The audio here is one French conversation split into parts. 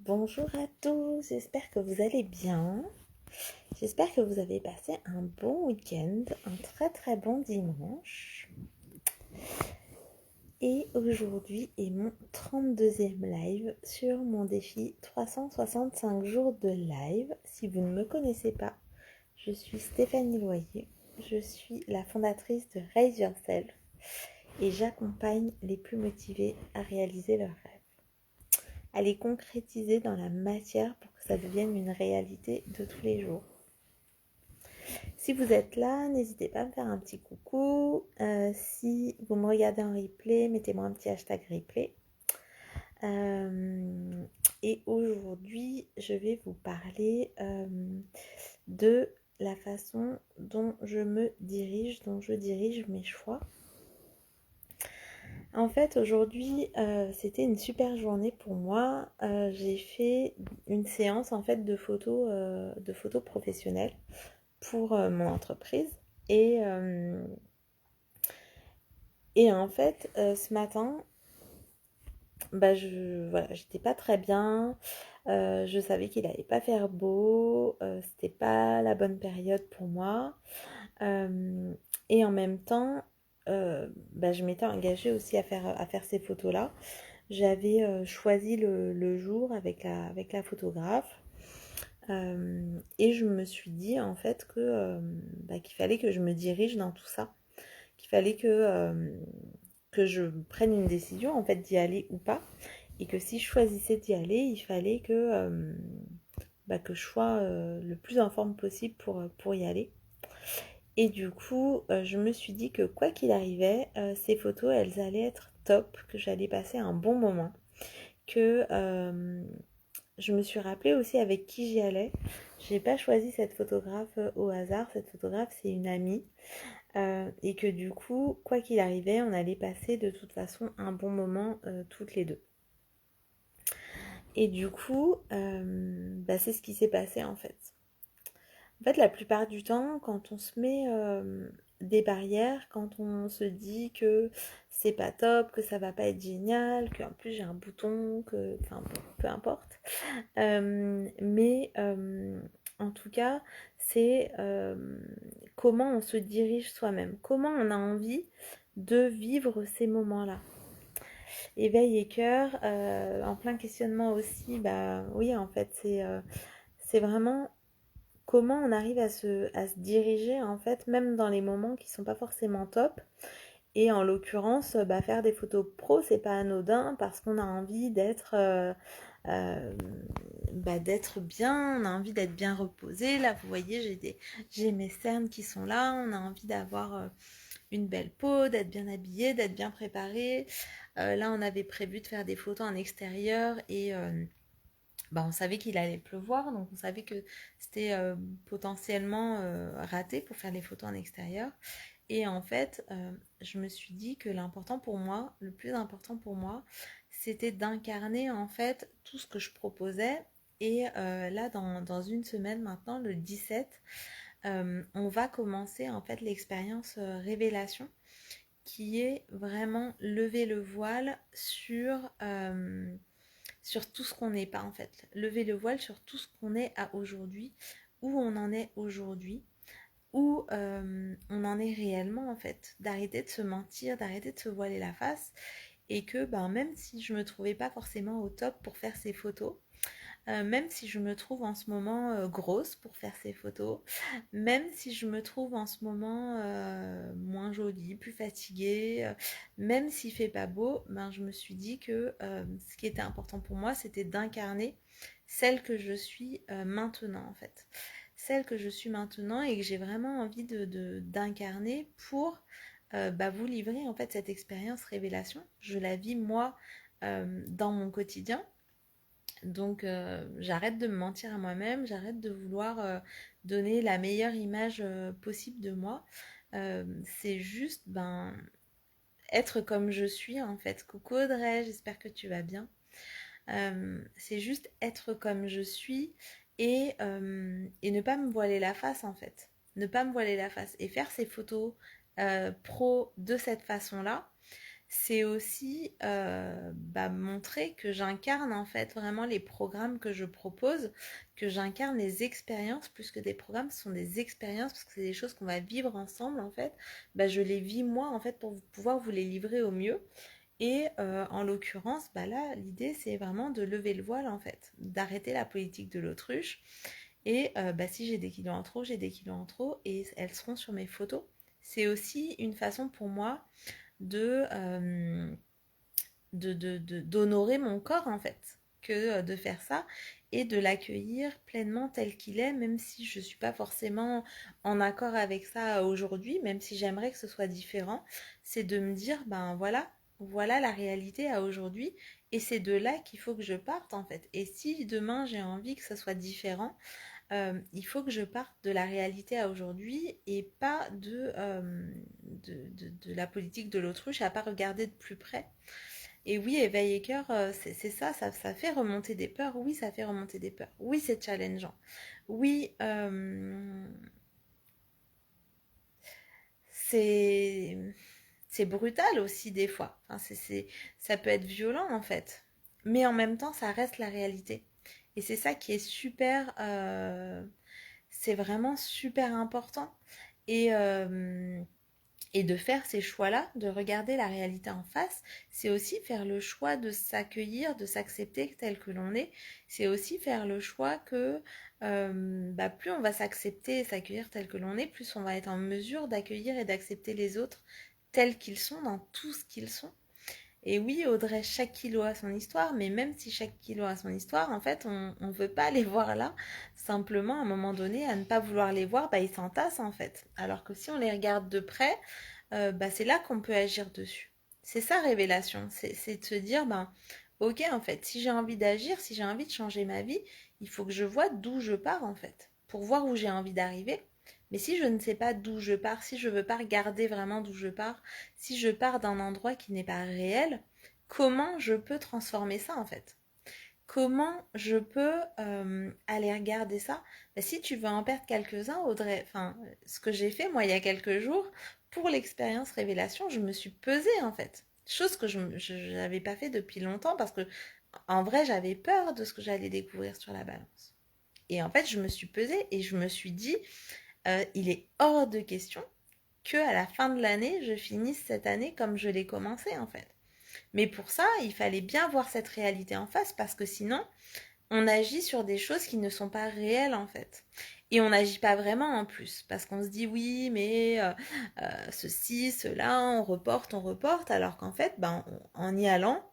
Bonjour à tous, j'espère que vous allez bien. J'espère que vous avez passé un bon week-end, un très bon dimanche. Et aujourd'hui est mon 32e live sur mon défi 365 jours de live. Si vous ne me connaissez pas, je suis Stéphanie Loyer. Je suis la fondatrice de Raise Yourself et j'accompagne les plus motivés à réaliser leurs rêves, à les concrétiser dans la matière pour que ça devienne une réalité de tous les jours. Si vous êtes là, n'hésitez pas à me faire un petit coucou. Si vous me regardez en replay, mettez-moi un petit hashtag replay. Et aujourd'hui, je vais vous parler de la façon dont je me dirige, dont je dirige mes choix. En fait, aujourd'hui, c'était une super journée pour moi. J'ai fait une séance en fait de photos professionnelles pour mon entreprise. Et en fait, ce matin, j'étais pas très bien. Je savais qu'il allait pas faire beau. C'était pas la bonne période pour moi. Et en même temps, je m'étais engagée aussi à faire ces photos-là. J'avais choisi le jour avec la photographe. Et je me suis dit en fait qu'il fallait que je me dirige dans tout ça. Qu'il fallait que je prenne une décision en fait d'y aller ou pas. Et que si je choisissais d'y aller, il fallait que je sois le plus en forme possible pour y aller. Et du coup, je me suis dit que quoi qu'il arrivait, ces photos, elles allaient être top, que j'allais passer un bon moment. Que je me suis rappelé aussi avec qui j'y allais. J'ai pas choisi cette photographe au hasard. Cette photographe, c'est une amie. Et que du coup, quoi qu'il arrivait, on allait passer de toute façon un bon moment toutes les deux. Et du coup, c'est ce qui s'est passé en fait. En fait, la plupart du temps, quand on se met des barrières, quand on se dit que c'est pas top, que ça va pas être génial, qu'en plus j'ai un bouton, enfin peu importe. Mais en tout cas, c'est comment on se dirige soi-même, comment on a envie de vivre ces moments-là. Éveil et cœur, en plein questionnement aussi, oui, en fait, c'est vraiment comment on arrive à se diriger, en fait, même dans les moments qui sont pas forcément top. Et en l'occurrence, faire des photos pro, c'est pas anodin parce qu'on a envie euh, d'être bien, on a envie d'être bien reposé. Là, vous voyez, j'ai mes cernes qui sont là, on a envie d'avoir une belle peau, d'être bien habillé, d'être bien préparé. Là, on avait prévu de faire des photos en extérieur et on savait qu'il allait pleuvoir, donc on savait que c'était potentiellement raté pour faire les photos en extérieur. Et en fait, je me suis dit que l'important pour moi, le plus important pour moi, c'était d'incarner en fait tout ce que je proposais. Et là, dans une semaine maintenant, le 17, on va commencer en fait l'expérience révélation, qui est vraiment lever le voile sur tout ce qu'on n'est pas en fait. Lever le voile sur tout ce qu'on est à aujourd'hui, où on en est aujourd'hui, où on en est réellement en fait. D'arrêter de se mentir, d'arrêter de se voiler la face. Et que même si je me trouvais pas forcément au top pour faire ces photos, même si je me trouve en ce moment grosse pour faire ces photos, même si je me trouve en ce moment moins jolie, plus fatiguée, même s'il fait pas beau, je me suis dit que ce qui était important pour moi, c'était d'incarner celle que je suis maintenant en fait. Celle que je suis maintenant et que j'ai vraiment envie d'incarner pour vous livrer en fait cette expérience révélation. Je la vis moi dans mon quotidien. Donc j'arrête de me mentir à moi-même, j'arrête de vouloir donner la meilleure image possible de moi. C'est juste être comme je suis en fait. Coucou Audrey, j'espère que tu vas bien. C'est juste être comme je suis et ne pas me voiler la face en fait. Ne pas me voiler la face et faire ces photos pro de cette façon-là. c'est aussi montrer que j'incarne en fait vraiment les programmes que je propose, que j'incarne les expériences, plus que des programmes, ce sont des expériences, parce que c'est des choses qu'on va vivre ensemble en fait. Je les vis moi en fait pour pouvoir vous les livrer au mieux. Et en l'occurrence, là, l'idée c'est vraiment de lever le voile en fait, d'arrêter la politique de l'autruche. Et si j'ai des kilos en trop, j'ai des kilos en trop, et elles seront sur mes photos. C'est aussi une façon pour moi de d'honorer mon corps en fait, que de faire ça et de l'accueillir pleinement tel qu'il est, même si je ne suis pas forcément en accord avec ça aujourd'hui, même si j'aimerais que ce soit différent, c'est de me dire, voilà la réalité à aujourd'hui, et c'est de là qu'il faut que je parte en fait. Et si demain j'ai envie que ce soit différent, il faut que je parte de la réalité à aujourd'hui et pas de la politique de l'autruche, à pas regarder de plus près. Et oui, éveil et cœur, c'est ça, ça fait remonter des peurs. Oui, ça fait remonter des peurs. Oui, c'est challengeant. Oui, c'est c'est brutal aussi des fois. Enfin, ça peut être violent en fait. Mais en même temps, ça reste la réalité. Et c'est ça qui est super, c'est vraiment super important. Et, euh, et de faire ces choix-là, de regarder la réalité en face, c'est aussi faire le choix de s'accueillir, de s'accepter tel que l'on est. C'est aussi faire le choix que plus on va s'accepter et s'accueillir tel que l'on est, plus on va être en mesure d'accueillir et d'accepter les autres tels qu'ils sont, dans tout ce qu'ils sont. Et oui, Audrey, chaque kilo a son histoire, mais même si chaque kilo a son histoire, en fait, on ne veut pas les voir là. Simplement, à un moment donné, à ne pas vouloir les voir, ils s'entassent en fait. Alors que si on les regarde de près, c'est là qu'on peut agir dessus. C'est ça, révélation. C'est de se dire, ok, en fait, si j'ai envie d'agir, si j'ai envie de changer ma vie, il faut que je vois d'où je pars, en fait, pour voir où j'ai envie d'arriver. Mais si je ne sais pas d'où je pars, si je ne veux pas regarder vraiment d'où je pars, si je pars d'un endroit qui n'est pas réel, comment je peux transformer ça, en fait? Comment je peux aller regarder ça? Si tu veux en perdre quelques-uns, Audrey, enfin, ce que j'ai fait moi il y a quelques jours, pour l'expérience révélation, je me suis pesée en fait. Chose que je n'avais pas fait depuis longtemps parce que en vrai j'avais peur de ce que j'allais découvrir sur la balance. Et en fait je me suis pesée et je me suis dit, il est hors de question que à la fin de l'année, je finisse cette année comme je l'ai commencé en fait. Mais pour ça, il fallait bien voir cette réalité en face parce que sinon, on agit sur des choses qui ne sont pas réelles en fait. Et on n'agit pas vraiment en plus, parce qu'on se dit oui, mais ceci, cela, on reporte, alors qu'en fait, en y allant,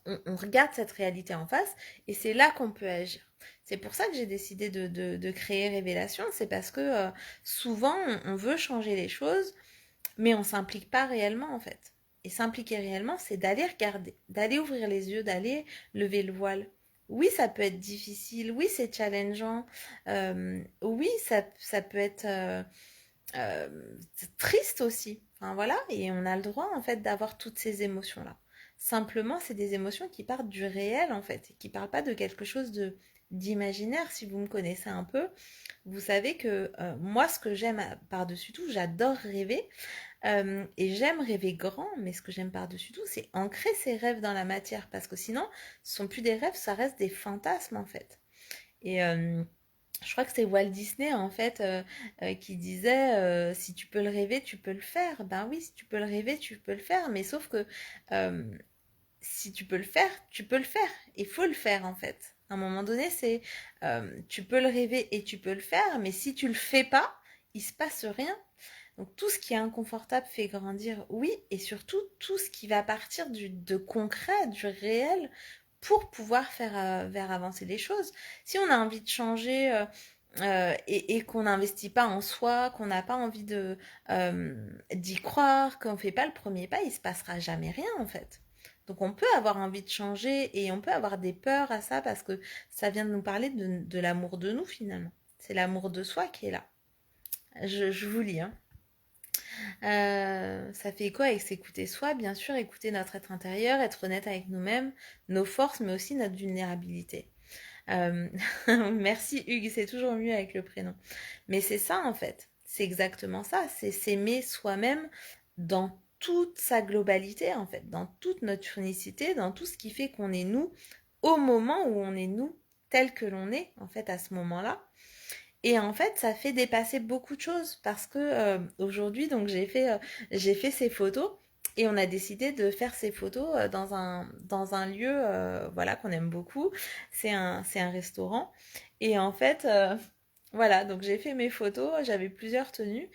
on regarde cette réalité en face, et c'est là qu'on peut agir. C'est pour ça que j'ai décidé de créer Révélation, c'est parce que souvent, on veut changer les choses, mais on ne s'implique pas réellement en fait. Et s'impliquer réellement, c'est d'aller regarder, d'aller ouvrir les yeux, d'aller lever le voile. Oui, ça peut être difficile, oui, c'est challengeant, oui, ça peut être euh, triste aussi. Enfin voilà, et on a le droit en fait d'avoir toutes ces émotions-là. Simplement, c'est des émotions qui partent du réel en fait, et qui ne parlent pas de quelque chose de d'imaginaire. Si vous me connaissez un peu, vous savez que moi, ce que j'aime par-dessus tout, j'adore rêver. Et j'aime rêver grand, mais ce que j'aime par-dessus tout, c'est ancrer ses rêves dans la matière, parce que sinon, ce sont plus des rêves, ça reste des fantasmes en fait. Et je crois que c'est Walt Disney en fait qui disait si tu peux le rêver, tu peux le faire. Ben oui, si tu peux le rêver, tu peux le faire, mais sauf que euh, si tu peux le faire, tu peux le faire. Il faut le faire en fait. À un moment donné, c'est tu peux le rêver et tu peux le faire, mais si tu le fais pas, il se passe rien. Donc tout ce qui est inconfortable fait grandir, oui, et surtout tout ce qui va partir de concret, du réel, pour pouvoir faire avancer les choses. Si on a envie de changer et qu'on n'investit pas en soi, qu'on n'a pas envie d'y croire, qu'on ne fait pas le premier pas, il ne se passera jamais rien en fait. Donc on peut avoir envie de changer et on peut avoir des peurs à ça parce que ça vient de nous parler de l'amour de nous finalement. C'est l'amour de soi qui est là. Je vous lis, hein. Ça fait quoi avec s'écouter soi? Bien sûr, écouter notre être intérieur, être honnête avec nous-mêmes, nos forces, mais aussi notre vulnérabilité. Euh, Merci Hugues, c'est toujours mieux avec le prénom. Mais c'est ça en fait, c'est exactement ça, c'est s'aimer soi-même dans toute sa globalité, en fait, dans toute notre unicité, dans tout ce qui fait qu'on est nous, au moment où on est nous, tel que l'on est, en fait, à ce moment-là. Et en fait, ça fait dépasser beaucoup de choses parce que aujourd'hui, donc j'ai fait ces photos et on a décidé de faire ces photos dans un lieu voilà qu'on aime beaucoup. C'est un restaurant et en fait voilà, donc j'ai fait mes photos, j'avais plusieurs tenues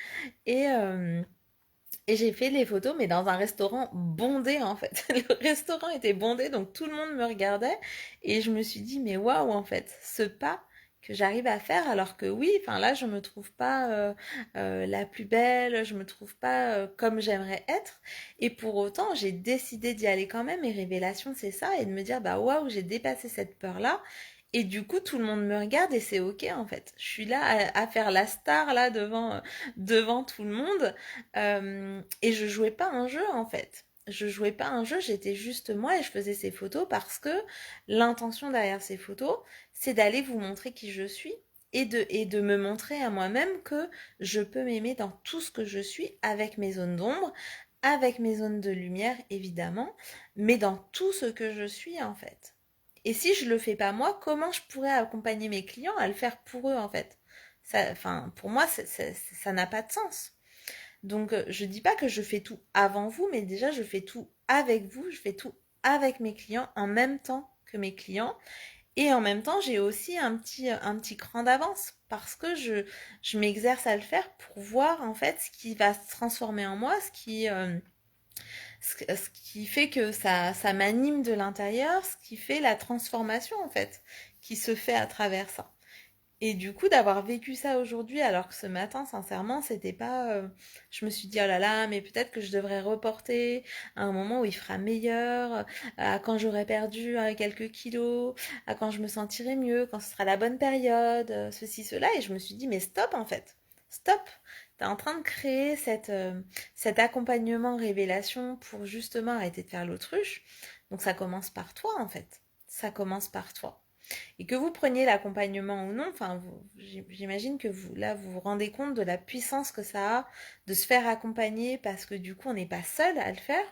et euh, et j'ai fait les photos, mais dans un restaurant bondé en fait. Le restaurant était bondé, donc tout le monde me regardait. Et je me suis dit, mais waouh, en fait, ce pas que j'arrive à faire, alors que oui, enfin là, je me trouve pas la plus belle, je me trouve pas comme j'aimerais être. Et pour autant, j'ai décidé d'y aller quand même. Et Révélation, c'est ça, et de me dire, bah waouh, j'ai dépassé cette peur-là. Et du coup, tout le monde me regarde et c'est ok en fait. Je suis là à faire la star là devant tout le monde. Et je jouais pas un jeu en fait. Je jouais pas un jeu, j'étais juste moi et je faisais ces photos parce que l'intention derrière ces photos, c'est d'aller vous montrer qui je suis et de me montrer à moi-même que je peux m'aimer dans tout ce que je suis avec mes zones d'ombre, avec mes zones de lumière évidemment, mais dans tout ce que je suis en fait. Et si je le fais pas moi, comment je pourrais accompagner mes clients à le faire pour eux en fait? Ça, enfin, pour moi, ça n'a pas de sens. Donc, je dis pas que je fais tout avant vous, mais déjà, je fais tout avec vous, je fais tout avec mes clients en même temps que mes clients. Et en même temps, j'ai aussi un petit cran d'avance parce que je m'exerce à le faire pour voir en fait ce qui va se transformer en moi, ce qui fait que ça m'anime de l'intérieur, ce qui fait la transformation en fait, qui se fait à travers ça. Et du coup, d'avoir vécu ça aujourd'hui, alors que ce matin, sincèrement, c'était pas. Je me suis dit, oh là là, mais peut-être que je devrais reporter à un moment où il fera meilleur, à quand j'aurai perdu quelques kilos, à quand je me sentirai mieux, quand ce sera la bonne période, ceci, cela. Et je me suis dit, mais stop en fait. Stop. T'es en train de créer cet accompagnement révélation pour justement arrêter de faire l'autruche. Donc ça commence par toi en fait. Ça commence par toi. Et que vous preniez l'accompagnement ou non, enfin, j'imagine que vous, là, vous vous rendez compte de la puissance que ça a de se faire accompagner parce que du coup, on n'est pas seul à le faire.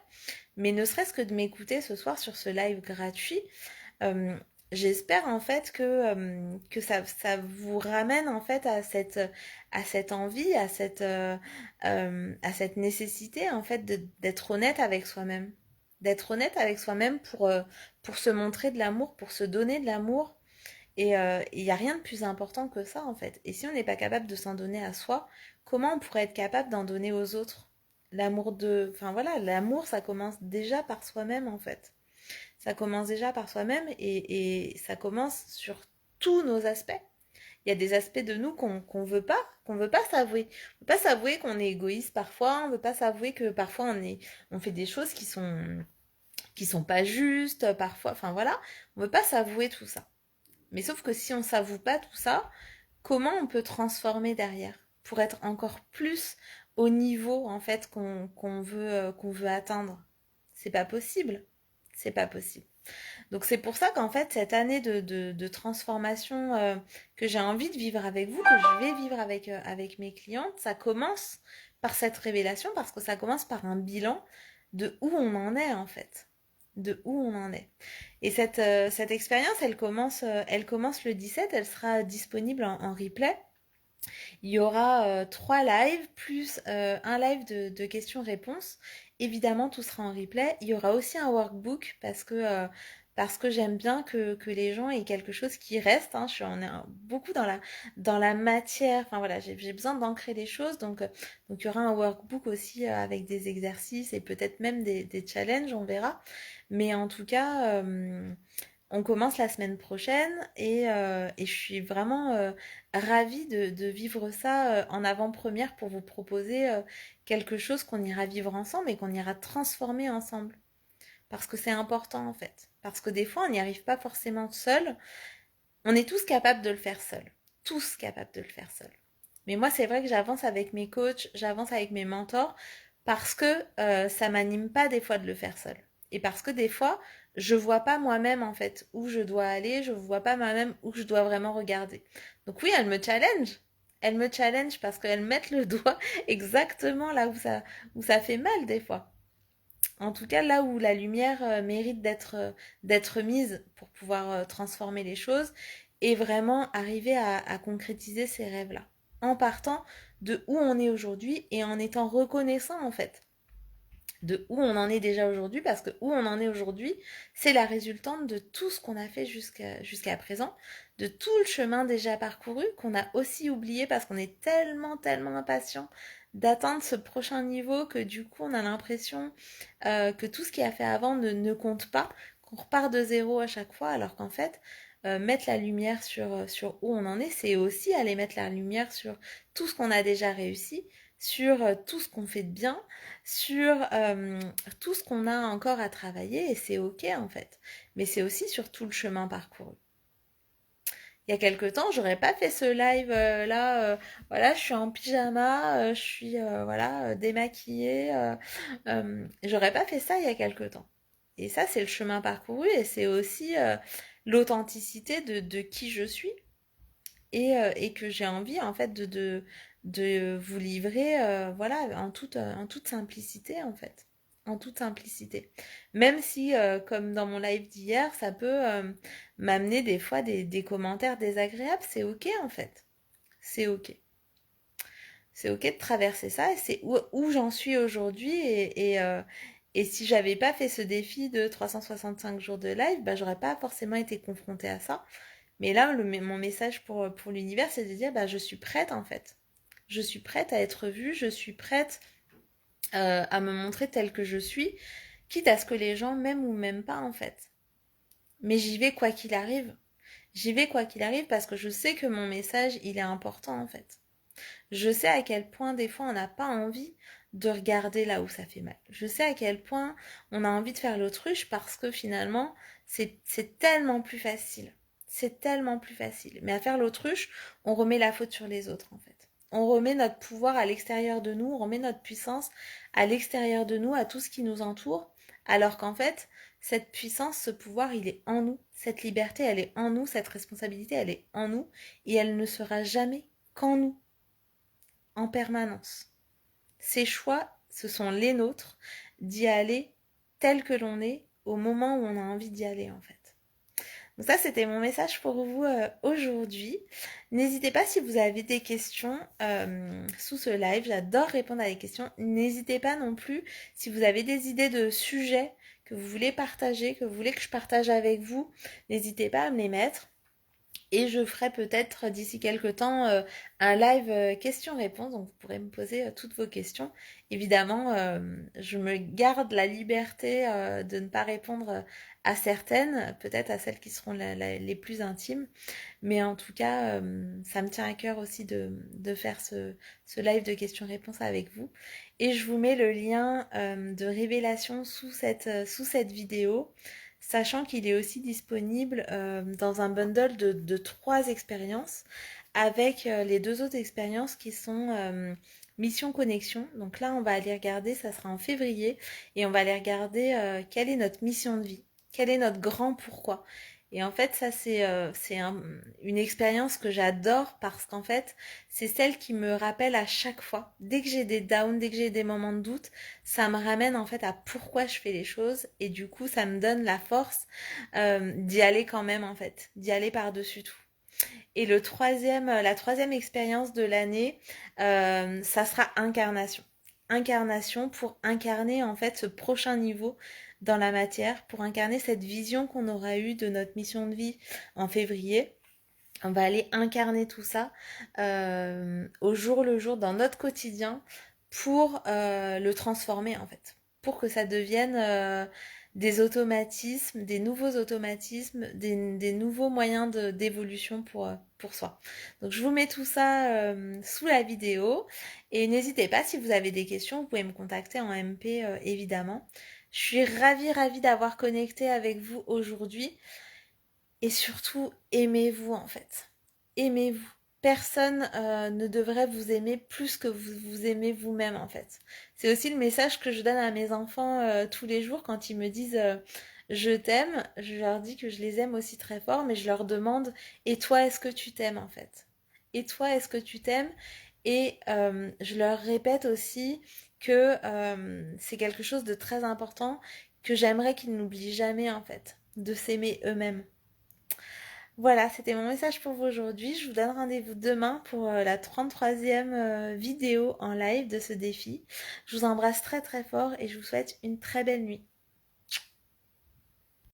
Mais ne serait-ce que de m'écouter ce soir sur ce live gratuit, euh, j'espère en fait que ça vous ramène en fait à cette envie, à cette nécessité en fait d'être honnête avec soi-même. D'être honnête avec soi-même pour se montrer de l'amour, pour se donner de l'amour. Et il n'y a rien de plus important que ça, en fait. Et si on n'est pas capable de s'en donner à soi, comment on pourrait être capable d'en donner aux autres? L'amour de... Enfin voilà, l'amour, ça commence déjà par soi-même, en fait. Ça commence déjà par soi-même et ça commence sur tous nos aspects. Il y a des aspects de nous qu'on veut pas s'avouer. On veut pas s'avouer qu'on est égoïste parfois, on veut pas s'avouer que parfois on fait des choses qui sont pas justes, parfois, enfin voilà. On veut pas s'avouer tout ça. Mais sauf que si on s'avoue pas tout ça, comment on peut transformer derrière pour être encore plus au niveau en fait qu'on veut atteindre? C'est pas possible. C'est pas possible. Donc c'est pour ça qu'en fait cette année de transformation que j'ai envie de vivre avec vous, que je vais vivre avec mes clientes, ça commence par cette révélation parce que ça commence par un bilan de où on en est en fait. De où on en est. Et cette expérience, elle commence le 17, elle sera disponible en replay. Il y aura 3 lives plus un live de questions-réponses. Évidemment, tout sera en replay. Il y aura aussi un workbook parce que j'aime bien que les gens aient quelque chose qui reste. Hein. On est beaucoup dans la matière. Enfin voilà, j'ai besoin d'ancrer les choses. Donc il y aura un workbook aussi avec des exercices et peut-être même des challenges, on verra. Mais en tout cas, on commence la semaine prochaine et je suis vraiment ravie de vivre ça en avant-première pour vous proposer quelque chose qu'on ira vivre ensemble et qu'on ira transformer ensemble. Parce que c'est important en fait. Parce que des fois, on n'y arrive pas forcément seul. On est tous capables de le faire seul. Tous capables de le faire seul. Mais moi, c'est vrai que j'avance avec mes coachs, j'avance avec mes mentors parce que ça m'anime pas des fois de le faire seul. Et parce que des fois, je vois pas moi-même en fait où je dois aller, je vois pas moi-même où je dois vraiment regarder. Donc oui, elles me challenge. Elles me challenge parce qu'elles mettent le doigt exactement là où ça fait mal des fois. En tout cas, là où la lumière mérite d'être mise pour pouvoir transformer les choses et vraiment arriver à concrétiser ces rêves-là. En partant de où on est aujourd'hui et en étant reconnaissant en fait de où on en est déjà aujourd'hui, parce que où on en est aujourd'hui, c'est la résultante de tout ce qu'on a fait jusqu'à présent, de tout le chemin déjà parcouru, qu'on a aussi oublié parce qu'on est tellement impatient d'atteindre ce prochain niveau que du coup on a l'impression que tout ce qui a fait avant ne compte pas, qu'on repart de zéro à chaque fois, alors qu'en fait, mettre la lumière sur où on en est, c'est aussi aller mettre la lumière sur tout ce qu'on a déjà réussi, sur tout ce qu'on fait de bien, sur tout ce qu'on a encore à travailler, et c'est ok en fait. Mais c'est aussi sur tout le chemin parcouru. Il y a quelque temps, j'aurais pas fait ce live là. Voilà, je suis en pyjama, je suis voilà démaquillée. J'aurais pas fait ça il y a quelque temps. Et ça, c'est le chemin parcouru et c'est aussi l'authenticité de qui je suis et que j'ai envie en fait de vous livrer voilà en toute simplicité en fait. En toute simplicité. Même si, comme dans mon live d'hier, ça peut m'amener des fois des commentaires désagréables, c'est ok en fait. C'est ok. C'est ok de traverser ça et c'est où j'en suis aujourd'hui et si j'avais pas fait ce défi de 365 jours de live, bah, j'aurais pas forcément été confrontée à ça. Mais là, mon message pour l'univers, c'est de dire, bah, je suis prête en fait. Je suis prête à être vue, je suis prête à me montrer telle que je suis, quitte à ce que les gens m'aiment ou m'aiment pas en fait. Mais j'y vais quoi qu'il arrive. J'y vais quoi qu'il arrive parce que je sais que mon message, il est important en fait. Je sais à quel point des fois on n'a pas envie de regarder là où ça fait mal. Je sais à quel point on a envie de faire l'autruche parce que finalement c'est tellement plus facile. C'est tellement plus facile. Mais à faire l'autruche, on remet la faute sur les autres en fait. On remet notre pouvoir à l'extérieur de nous, on remet notre puissance à l'extérieur de nous, à tout ce qui nous entoure, alors qu'en fait, cette puissance, ce pouvoir, il est en nous. Cette liberté, elle est en nous, cette responsabilité, elle est en nous, et elle ne sera jamais qu'en nous en permanence. Ces choix, ce sont les nôtres, d'y aller tel que l'on est au moment où on a envie d'y aller en fait. Donc ça, c'était mon message pour vous aujourd'hui. N'hésitez pas si vous avez des questions sous ce live. J'adore répondre à des questions. N'hésitez pas non plus si vous avez des idées de sujets que vous voulez partager, que vous voulez que je partage avec vous. N'hésitez pas à me les mettre. Et je ferai peut-être d'ici quelques temps un live questions-réponses, donc vous pourrez me poser toutes vos questions. Évidemment, je me garde la liberté de ne pas répondre à certaines, peut-être à celles qui seront les plus intimes, mais en tout cas, ça me tient à cœur aussi de faire ce live de questions-réponses avec vous. Et je vous mets le lien de révélation sous cette vidéo, sachant qu'il est aussi disponible dans un bundle de 3 expériences avec les 2 autres expériences qui sont Mission Connexion. Donc là, on va aller regarder, ça sera en février, et on va aller regarder quelle est notre mission de vie, quel est notre grand pourquoi. Et en fait, ça, une expérience que j'adore parce qu'en fait, c'est celle qui me rappelle à chaque fois, dès que j'ai des downs, dès que j'ai des moments de doute, ça me ramène en fait à pourquoi je fais les choses et du coup, ça me donne la force d'y aller quand même en fait, d'y aller par-dessus tout. Et la troisième expérience de l'année, ça sera incarnation. Incarnation pour incarner en fait ce prochain niveau dans la matière, pour incarner cette vision qu'on aura eue de notre mission de vie en février. On va aller incarner tout ça au jour le jour dans notre quotidien pour le transformer en fait. Pour que ça devienne des automatismes, des nouveaux automatismes, des nouveaux moyens d'évolution pour soi. Donc je vous mets tout ça sous la vidéo et n'hésitez pas si vous avez des questions, vous pouvez me contacter en MP évidemment. Je suis ravie d'avoir connecté avec vous aujourd'hui et surtout aimez-vous en fait. Aimez-vous. Personne ne devrait vous aimer plus que vous vous aimez vous-même en fait. C'est aussi le message que je donne à mes enfants tous les jours quand ils me disent je t'aime. Je leur dis que je les aime aussi très fort, mais je leur demande et toi est-ce que tu t'aimes en fait? Et toi est-ce que tu t'aimes? Et je leur répète aussi que c'est quelque chose de très important que j'aimerais qu'ils n'oublient jamais en fait, de s'aimer eux-mêmes. Voilà, c'était mon message pour vous aujourd'hui. Je vous donne rendez-vous demain pour la 33e vidéo en live de ce défi. Je vous embrasse très très fort et je vous souhaite une très belle nuit.